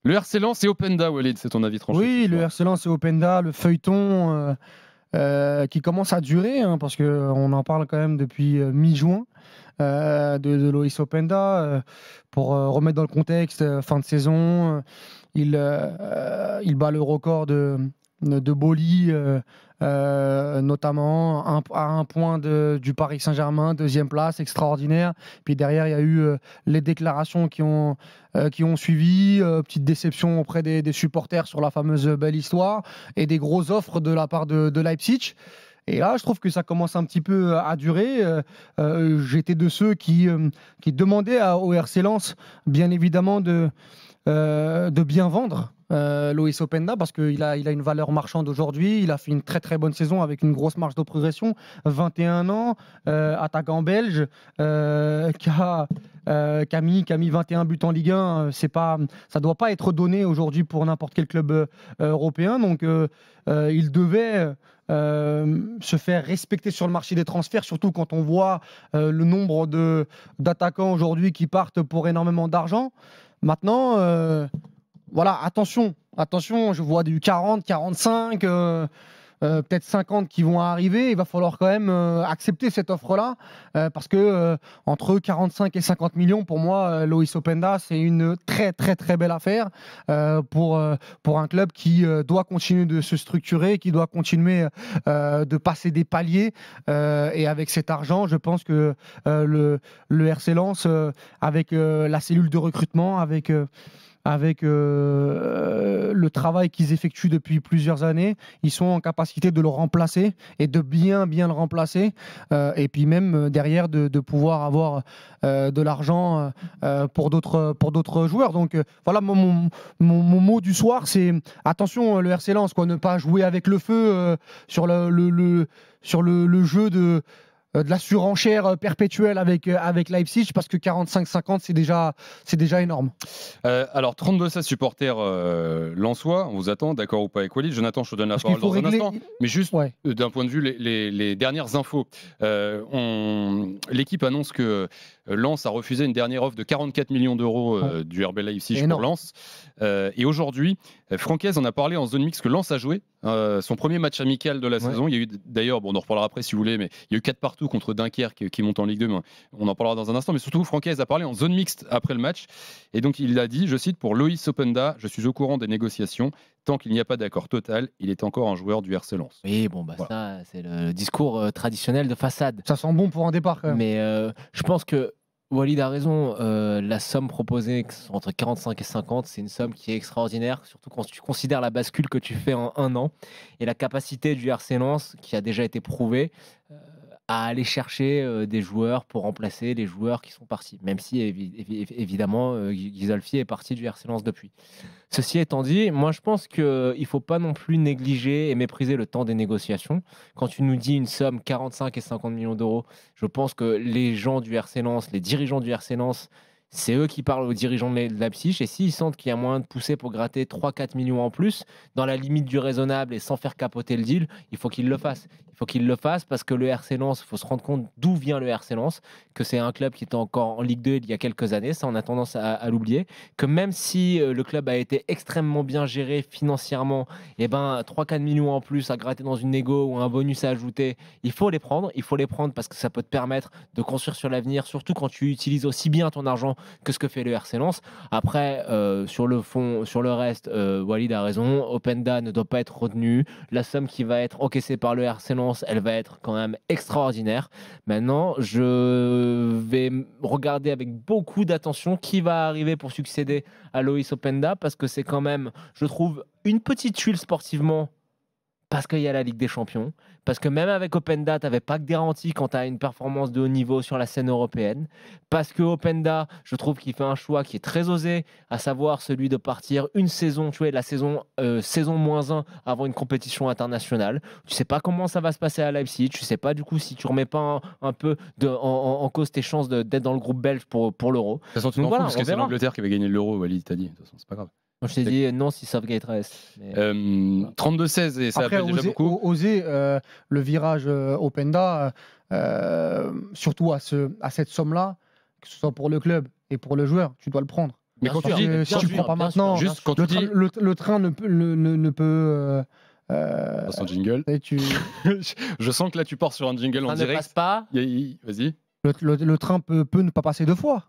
Le RC Lens et Openda, Walid, c'est ton avis tranché? Oui, le RC Lens et Openda, le feuilleton qui commence à durer, hein, parce qu'on en parle quand même depuis mi-juin de Loïs Openda. Pour remettre dans le contexte, fin de saison, il bat le record de Boli, notamment à un point du Paris Saint-Germain, deuxième place, extraordinaire. Puis derrière, il y a eu les déclarations qui ont suivi, petite déception auprès des supporters sur la fameuse belle histoire, et des grosses offres de la part de Leipzig. Et là, je trouve que ça commence un petit peu à durer. J'étais de ceux qui demandaient au RC Lens, bien évidemment, de bien vendre Loïs Openda, parce qu'il a une valeur marchande aujourd'hui. Il a fait une très très bonne saison avec une grosse marge de progression. 21 ans, attaquant belge, qui a mis 21 buts en Ligue 1. Ça ne doit pas être donné aujourd'hui pour n'importe quel club européen. Donc il devait se faire respecter sur le marché des transferts, surtout quand on voit le nombre d'attaquants aujourd'hui qui partent pour énormément d'argent. Maintenant, voilà, attention, je vois du 40, 45, peut-être 50 qui vont arriver. Il va falloir quand même accepter cette offre-là, parce que entre 45 et 50 millions, pour moi, Loïs Openda, c'est une très très très belle affaire pour un club qui doit continuer de se structurer, qui doit continuer de passer des paliers. Et avec cet argent, je pense que le RC Lens, avec la cellule de recrutement, avec le travail qu'ils effectuent depuis plusieurs années, ils sont en capacité de le remplacer, et de bien le remplacer, et puis même derrière de pouvoir avoir de l'argent pour d'autres joueurs. Donc voilà, mon mot du soir, c'est attention, le RC Lens, ne pas jouer avec le feu sur le jeu de la surenchère perpétuelle avec Leipzig, parce que 45-50, c'est déjà énorme. Alors, 32-16 supporters lensois, on vous attend, d'accord ou pas avec Walid? Jonathan, je te donne la parole dans un instant. Mais juste, d'un point de vue, les dernières infos. L'équipe annonce que Lens a refusé une dernière offre de 44 millions d'euros du RB Leipzig pour Lens. Et aujourd'hui, Francaise en a parlé en zone mixte que Lens a joué son premier match amical de la saison. Il y a eu d'ailleurs, on en reparlera après si vous voulez, mais il y a eu 4 partout contre Dunkerque qui monte en Ligue 2. Mais on en parlera dans un instant. Mais surtout, Francaise a parlé en zone mixte après le match. Et donc, il a dit, je cite, pour Loïs Openda, je suis au courant des négociations. Tant qu'il n'y a pas d'accord total, il est encore un joueur du RC Lens. Oui, bon, voilà. Ça, c'est le discours traditionnel de façade. Ça sent bon pour un départ, quand même. Mais je pense que Walid a raison. La somme proposée entre 45 et 50, c'est une somme qui est extraordinaire, surtout quand tu considères la bascule que tu fais en un an et la capacité du RC Lens, qui a déjà été prouvée, à aller chercher des joueurs pour remplacer les joueurs qui sont partis, même si évidemment Ghisolfi est parti du RC Lens depuis. Ceci étant dit, moi je pense qu'il ne faut pas non plus négliger et mépriser le temps des négociations. Quand tu nous dis une somme 45 et 50 millions d'euros, je pense que les gens du RC Lens, les dirigeants du RC Lens, c'est eux qui parlent aux dirigeants de Leipzig, et s'ils sentent qu'il y a moyen de pousser pour gratter 3-4 millions en plus, dans la limite du raisonnable et sans faire capoter le deal, il faut qu'ils le fassent. Il faut qu'ils le fassent parce que le RC Lens, il faut se rendre compte d'où vient le RC Lens, que c'est un club qui était encore en Ligue 2 il y a quelques années, ça on a tendance à l'oublier, que même si le club a été extrêmement bien géré financièrement, et 3-4 millions en plus à gratter dans une négo ou un bonus à ajouter, il faut les prendre parce que ça peut te permettre de construire sur l'avenir, surtout quand tu utilises aussi bien ton argent que ce que fait le RC Lens. Après, sur le fond, sur le reste, Walid a raison, Openda ne doit pas être retenu, la somme qui va être encaissée par le RC Lens, elle va être quand même extraordinaire. Maintenant, je vais regarder avec beaucoup d'attention qui va arriver pour succéder à Loïs Openda, parce que c'est quand même, je trouve, une petite tuile sportivement, parce qu'il y a la Ligue des Champions, parce que même avec Openda, tu n'avais pas de garantie quant à une performance de haut niveau sur la scène européenne, parce que Openda, je trouve qu'il fait un choix qui est très osé, à savoir celui de partir une saison, tu vois, la saison -1 avant une compétition internationale. Tu sais pas comment ça va se passer à Leipzig, tu sais pas du coup si tu remets pas un peu en cause tes chances d'être dans le groupe belge pour l'Euro. De toute façon, tu t'en fous, parce que c'est l'Angleterre qui va gagner l'Euro, Walid t'a dit. De toute façon, c'est pas grave. Je t'ai dit non si Southgate reste. 32-16 et ça après, appelle déjà beaucoup. Oser le virage Openda, surtout à cette somme-là, que ce soit pour le club et pour le joueur, tu dois le prendre. Mais quand tu dis, si tu prends pas maintenant, juste quand tu dis le train ne peut. dans son jingle. Tu... Je sens que là tu pars sur un jingle en direct. Ne passe pas. Vas-y. Le train peut ne pas passer 2 fois.